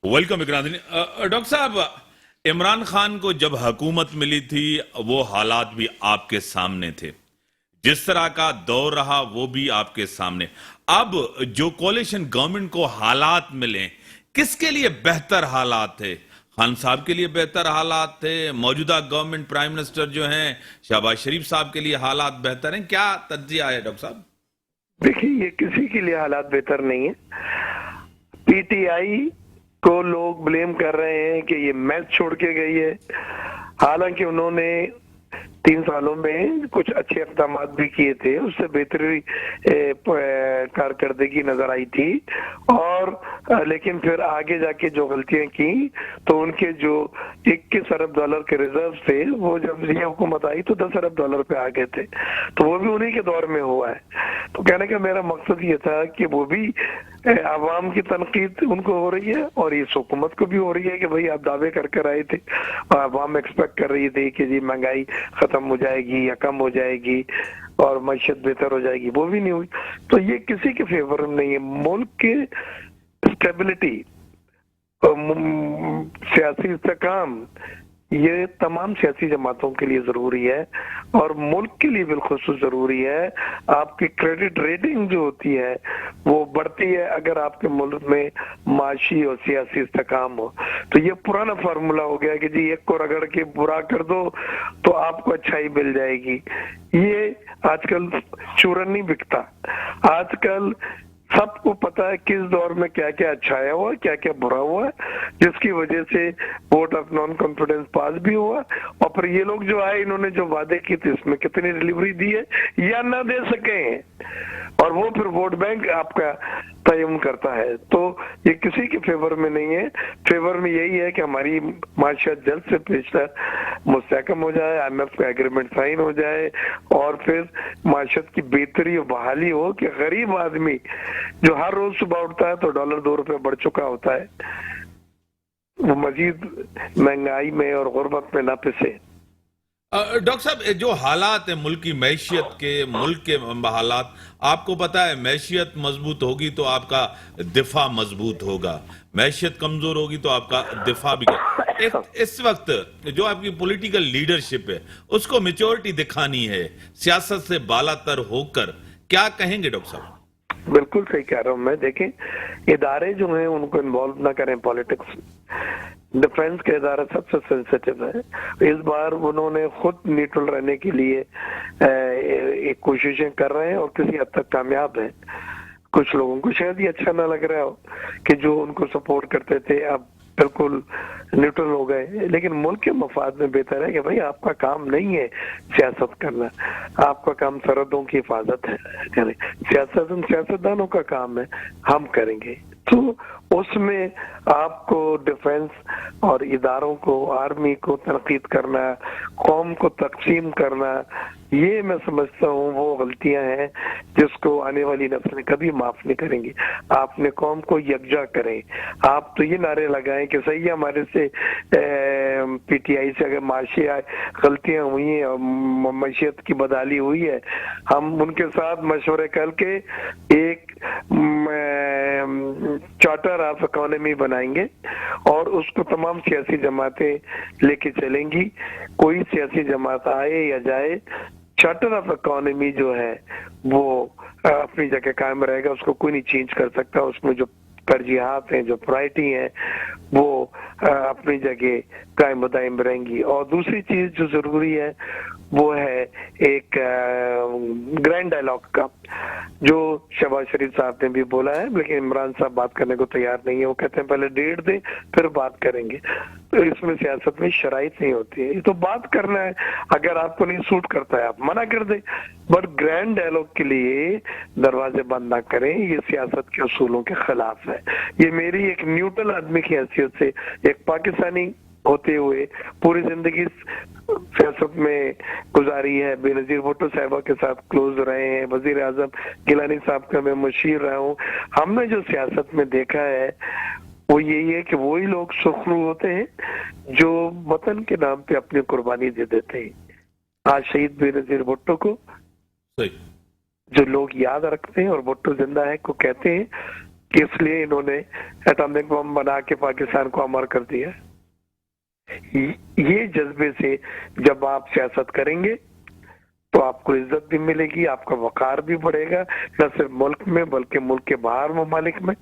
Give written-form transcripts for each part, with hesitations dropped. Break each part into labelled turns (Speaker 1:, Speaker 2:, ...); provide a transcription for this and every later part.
Speaker 1: Welcome इकराम। Doctor साहब, इमरान खान को जब हुकूमत मिली थी वो हालात भी आपके सामने थे, जिस तरह का दौर रहा वो भी आपके सामने। अब जो कोalition गवर्नमेंट को हालात मिले, किसके लिए बेहतर हालात थे? खान साहब के लिए बेहतर हालात थे? मौजूदा गवर्नमेंट प्राइम मिनिस्टर जो हैं शहबाज शरीफ साहब के लिए हालात बेहतर हैं? क्या तज्जिया है डॉक्टर साहब?
Speaker 2: देखिए, ये किसी के लिए हालात बेहतर नहीं है। पीटीआई को लोग ब्लेम कर रहे हैं कि ये मैच छोड़ के गई है, हालांकि उन्होंने 3 सालों में कुछ अच्छे इक़दाम भी किए थे, उससे बेहतरी कारकर्दगी नजर आई थी। और लेकिन फिर आगे जाके जो गलतियां की तो उनके जो 21 अरब डॉलर के रिजर्व थे वो जब ये हुकूमत आई तो 10 अरब डॉलर पे आ गए थे, तो वो भी उन्हीं के दौर में हुआ है। तो कहने का मेरा मकसद ये था कि वो भी आवाम की तनकीद उनको हो रही है और इस हुकूमत को भी हो रही है कि भाई आप दावे करके आए थे और आवाम एक्सपेक्ट कर रही थी कि जी महंगाई खत्म हो जाएगी या कम हो जाएगी और मईशत बेहतर हो जाएगी, वो भी नहीं हुई। तो ये किसी के फेवर में नहीं है। मुल्क के स्टेबिलिटी, सियासी इस्तेकाम, ये तमाम सियासी जमातों के लिए जरूरी है और मुल्क के लिए बिलखुसूस जरूरी है। आपकी क्रेडिट रेटिंग जो होती है वो बढ़ती है अगर आपके मुल्क में माशी और सियासी इस्तेकाम हो। तो ये पुराना फार्मूला हो गया कि जी एक को रगड़ के बुरा कर दो तो आपको अच्छाई मिल जाएगी। ये आजकल चूरन नहीं बिकता। आजकल सबको पता है किस दौर में क्या क्या अच्छा हुआ है, क्या क्या बुरा हुआ है, जिसकी वजह से वोट ऑफ नॉन कॉन्फिडेंस पास भी हुआ। और फिर ये लोग जो आए, इन्होंने जो वादे की थी इसमें कितनी डिलीवरी दी है या ना दे सके, और वो फिर वोट बैंक आपका तयन करता है। तो ये किसी के फेवर में नहीं है। फेवर में यही है कि हमारी माशियत जल्द से बेशतर मुस्तहकम हो जाए, IMF का एग्रीमेंट साइन हो जाए और फिर माशियत की बेहतरी और बहाली हो कि गरीब आदमी जो हर रोज सुबह उठता है तो $1 2 रुपए बढ़ चुका होता है, वो मजीद महंगाई में और गुर्बत में ना पिसे।
Speaker 1: डॉक्टर साहब, जो हालात है मुल्क की मैशियत के, मुल्क के हालात, आपको पता है मैशियत मजबूत होगी तो आपका दिफा मजबूत होगा, मैशियत कमजोर होगी तो आपका दिफा भी इस वक्त जो आपकी पॉलिटिकल लीडरशिप है उसको मेच्योरिटी दिखानी है, सियासत से बालातर होकर, क्या कहेंगे डॉक्टर साहब?
Speaker 2: बिल्कुल सही कह रहा हूँ मैं। देखें, इदारे जो हैं उनको इन्वॉल्व ना करें पॉलिटिक्स। डिफेंस के इदारा सबसे सेंसिटिव है। इस बार उन्होंने खुद न्यूट्रल रहने के लिए एक कोशिशें कर रहे हैं और किसी हद तक कामयाब हैं। कुछ लोगों को शायद ये अच्छा ना लग रहा हो कि जो उनको सपोर्ट करते थे अब बिल्कुल न्यूट्रल हो गए, लेकिन मुल्क के मफाद में बेहतर है कि भाई आपका काम नहीं है सियासत करना, आपका काम सरहदों की हिफाजत है। सियासत सियासतदानों का काम है, हम करेंगे। तो उसमें आपको डिफेंस और इदारों को, आर्मी को तनकीद करना, कौम को तकसीम करना, ये मैं समझता हूँ वो गलतियां हैं जिसको आने वाली नस्लें कभी माफ नहीं करेंगी। आपने कौम को यकजा करें। आप तो ये नारे लगाएं कि सही है हमारे से पीटीआई से अगर माशी गलतियां हुई हैं और मईशत की बदहाली हुई है, हम उनके साथ मशवरे करके एक चार्टर ऑफ इकोनॉमी बनाएंगे और उसको तमाम सियासी जमातें लेके चलेंगी। कोई सियासी जमात आए या जाए, चार्टर ऑफ इकोनॉमी जो है वो अपनी जगह कायम रहेगा, उसको कोई नहीं चेंज कर सकता। उसमें जो तरजीहात हैं, जो प्रायोरिटी हैं, वो अपनी जगह कायम दायम रहेंगी। और दूसरी चीज जो जरूरी है वो है एक ग्रैंड डायलॉग का, जो शहबाज शरीफ साहब ने भी बोला है, लेकिन इमरान साहब बात करने को तैयार नहीं है। वो कहते हैं पहले डेट दें फिर बात करेंगे। तो इसमें सियासत में शराइत नहीं होती है, ये तो बात करना है। अगर आपको नहीं सूट करता है आप मना कर दें, बट ग्रैंड डायलॉग के लिए दरवाजे बंद ना करें, ये सियासत के असूलों के खिलाफ है। ये मेरी एक न्यूट्रल आदमी की हैसियत से, एक पाकिस्तानी होते हुए पूरी जिंदगी सियासत में गुजारी है, बेनजीर भुट्टो साहिबा के साथ क्लोज रहे हैं, वजीर आजम गिलानी साहब का मैं मुशीर रहा हूँ। हमने जो सियासत में देखा है वो यही है कि वही लोग सुखरू होते हैं जो वतन के नाम पे अपनी कुर्बानी दे देते हैं। आज शहीद बेनजीर भुट्टो को जो लोग याद रखते हैं और भुट्टो जिंदा है को कहते हैं किस लिए इन्होंने एटॉमिक बम बना के पाकिस्तान को अमर कर दिया। ये जज्बे से जब आप सियासत करेंगे तो आपको इज्जत भी मिलेगी, आपका वकार भी बढ़ेगा, न सिर्फ मुल्क में बल्कि मुल्क के बाहर ममालिक में।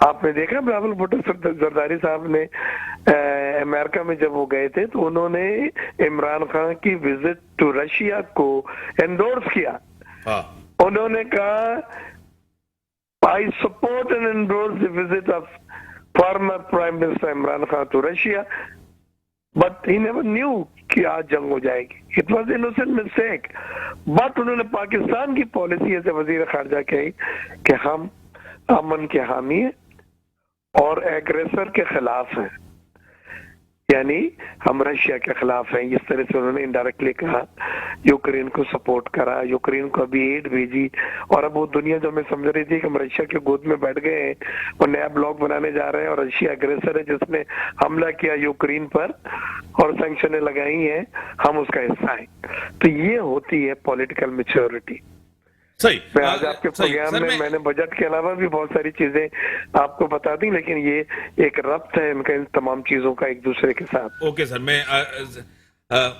Speaker 2: आपने देखा बिलावल भुट्टो जरदारी साहब ने अमेरिका में जब वो गए थे तो उन्होंने इमरान खान की विजिट टू रशिया को एंडोर्स किया। उन्होंने कहा I support and endorse the visit of former prime minister Imran Khan to Russia, but he never knew कि आज जंग हो जाएगी। It was innocent mistake. But उन्होंने पाकिस्तान की पॉलिसी ऐसे वजीर खारजा कही कि हम अमन के हामी हैं और एग्रेसर के खिलाफ हैं, यानी हम रशिया के खिलाफ हैं। इस तरह से उन्होंने इनडायरेक्टली कहा, यूक्रेन को सपोर्ट करा, यूक्रेन को अभी एड भेजी, और अब वो दुनिया जो हमें समझ रही थी कि हम रशिया के गोद में बैठ गए हैं और नया ब्लॉक बनाने जा रहे हैं और रशिया अग्रेसर है जिसने हमला किया यूक्रेन पर और सैंक्शनें लगाई हैं, हम उसका हिस्सा हैं। तो ये होती है पॉलिटिकल मैच्योरिटी।
Speaker 1: सही।
Speaker 2: मैं आज आपके प्रोग्राम में मैंने बजट के अलावा भी बहुत सारी चीजें आपको बता दी, लेकिन ये एक रब्त है इनका इन तमाम चीजों का एक दूसरे के साथ।
Speaker 1: ओके सर, मैं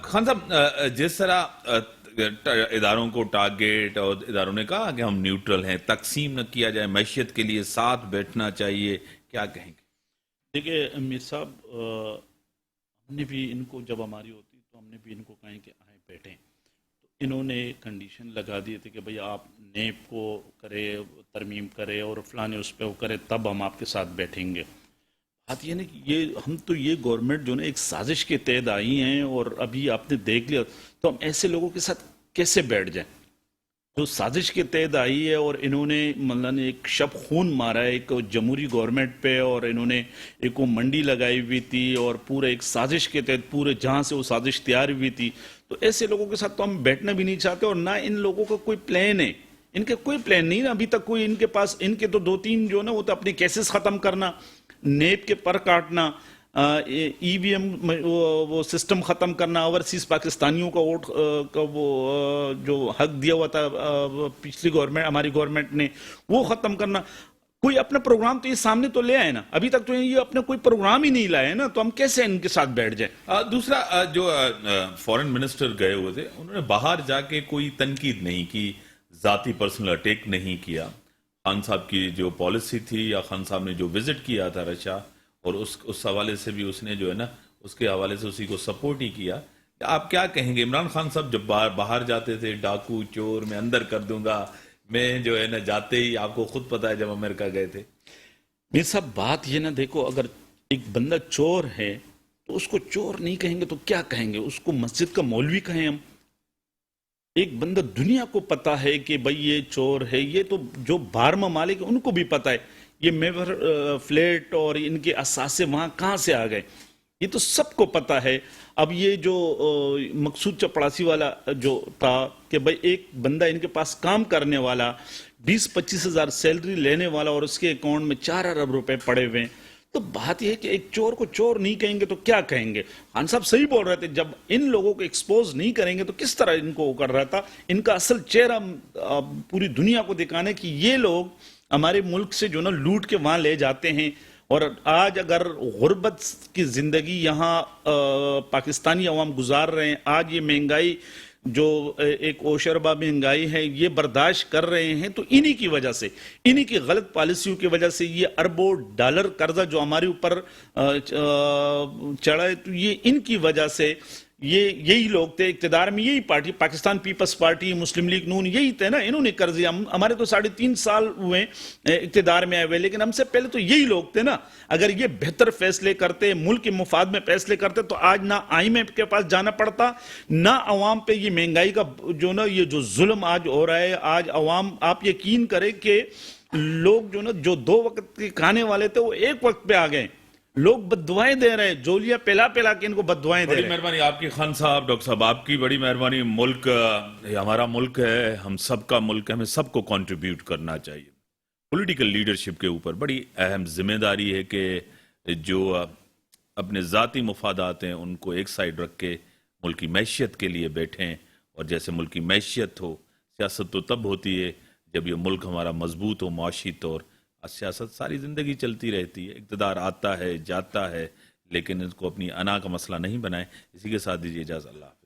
Speaker 1: खान साहब, जिस तरह इदारों को टारगेट और इदारों ने कहा कि हम न्यूट्रल हैं, तकसीम न किया जाए, मैशियत के लिए साथ बैठना चाहिए, क्या कहेंगे?
Speaker 3: देखिए मीर साहब, हमने भी इनको, जब हमारी होती तो हमने भी इनको कहा कि आए बैठें, तो इन्होंने कंडीशन लगा दिए थे कि भाई आप नेप को करे, तरमीम करे और फलाने उस पर वो करे, तब हम आपके साथ बैठेंगे। बात ये नहीं कि ये हम तो ये गवर्नमेंट जो ना एक साजिश के तहत आई हैं और अभी आपने देख लिया, तो हम ऐसे लोगों के साथ कैसे बैठ जाएं जो साजिश के तहत आई है। और इन्होंने मतलब ने एक शब खून मारा है एक जमहूरी गवर्नमेंट पे, और इन्होंने एक वो मंडी लगाई हुई थी और पूरे एक साजिश के तहत पूरे जहां से वो साजिश तैयार हुई थी। तो ऐसे लोगों के साथ तो हम बैठना भी नहीं चाहते, और ना इन लोगों का कोई प्लान है, इनके कोई प्लान नहीं ना अभी तक कोई इनके पास। इनके तो 2-3 जो ना वो तो अपने केसेस खत्म करना, नेप के पर काटना, ईवीएम वो सिस्टम खत्म करना, ओवरसीज पाकिस्तानियों का वोट का वो जो हक दिया हुआ था पिछली गवर्नमेंट, हमारी गवर्नमेंट ने, वो खत्म करना। कोई अपना प्रोग्राम तो ये सामने तो ले आए ना, अभी तक तो ये अपना कोई प्रोग्राम ही नहीं लाए ना, तो हम कैसे इनके साथ बैठ जाए।
Speaker 1: दूसरा, जो फॉरेन मिनिस्टर गए हुए थे, उन्होंने बाहर जाके कोई तनकीद नहीं की, जाती पर्सनल अटैक नहीं किया। खान साहब की जो पॉलिसी थी या खान साहब ने जो विजिट किया था रशिया, और उस हवाले से भी उसने जो है ना, उसके हवाले से उसी को सपोर्ट ही किया। आप क्या कहेंगे? इमरान खान साहब जब बाहर जाते थे, डाकू चोर मैं अंदर कर दूंगा, मैं जो है ना, जाते ही आपको खुद पता है जब अमेरिका गए थे।
Speaker 3: ये सब बात ये ना, देखो अगर एक बंदा चोर है तो उसको चोर नहीं कहेंगे तो क्या कहेंगे? उसको मस्जिद का मौलवी कहें हम? एक बंदा, दुनिया को पता है कि भाई ये चोर है, ये तो जो बाहर ममालिक है उनको भी पता है ये मेवर फ्लैट और इनके असासे वहां कहां से आ गए, ये तो सबको पता है। अब ये जो मकसूद चपड़ासी वाला जो था कि भाई एक बंदा इनके पास काम करने वाला, 20-25 हजार सैलरी लेने वाला, और उसके अकाउंट में 4 अरब रुपए पड़े हुए हैं। तो बात यह है कि एक चोर को चोर नहीं कहेंगे तो क्या कहेंगे? खान साहब सही बोल रहे थे, जब इन लोगों को एक्सपोज नहीं करेंगे तो किस तरह इनको कर रहा था, इनका असल चेहरा पूरी दुनिया को दिखाने की ये लोग हमारे मुल्क से जो ना लूट के वहां ले जाते हैं। और आज अगर गुर्बत की जिंदगी यहाँ पाकिस्तानी अवाम गुजार रहे हैं, आज ये महंगाई जो एक ओशरबा महंगाई है ये बर्दाश्त कर रहे हैं, तो इन्हीं की वजह से, इन्हीं की गलत पॉलिसियों की वजह से ये अरबों डॉलर कर्जा जो हमारे ऊपर चढ़ा है, तो ये इनकी वजह से। ये यही लोग थे इक्तिदार में, यही पार्टी पाकिस्तान पीपल्स पार्टी, मुस्लिम लीग नून, यही थे ना, इन्होंने कर्ज दिया। हमारे तो 3.5 साल हुए इक्तिदार में आए हुए, लेकिन हमसे पहले तो यही लोग थे ना। अगर ये बेहतर फैसले करते, मुल्क के मुफाद में फैसले करते, तो आज ना IMF के पास जाना पड़ता, ना अवाम पे ये महंगाई का जो ना ये जो जुल्म आज हो रहा है। आज अवाम, आप यकीन करें कि लोग जो ना जो 2 वक्त के खाने वाले थे वो 1 वक्त पे आ गए। लोग बददुआएं दे रहे हैं, जोलियां पिला पिला के इनको बददुआएं दे रहे हैं।
Speaker 1: बड़ी मेहरबानी आपकी खान साहब, डॉक्टर साहब, आपकी बड़ी मेहरबानी। मुल्क हमारा मुल्क है, हम सबका मुल्क है, हमें सबको कंट्रीब्यूट करना चाहिए। पॉलिटिकल लीडरशिप के ऊपर बड़ी अहम जिम्मेदारी है कि जो अपने ज़ाती मुफादात हैं उनको एक साइड रख के मुल्क की मैशियत के लिए बैठें। और जैसे मुल्क की मैशियत हो, सियासत तो तब होती है जब ये मुल्क हमारा मजबूत हो, मुआशी तौर। سیاست ساری زندگی چلتی رہتی ہے، اقتدار آتا ہے جاتا ہے، لیکن اس کو اپنی انا کا مسئلہ نہیں بنائیں. اسی کے ساتھ دیجیے اجازت. اللہ حافظ.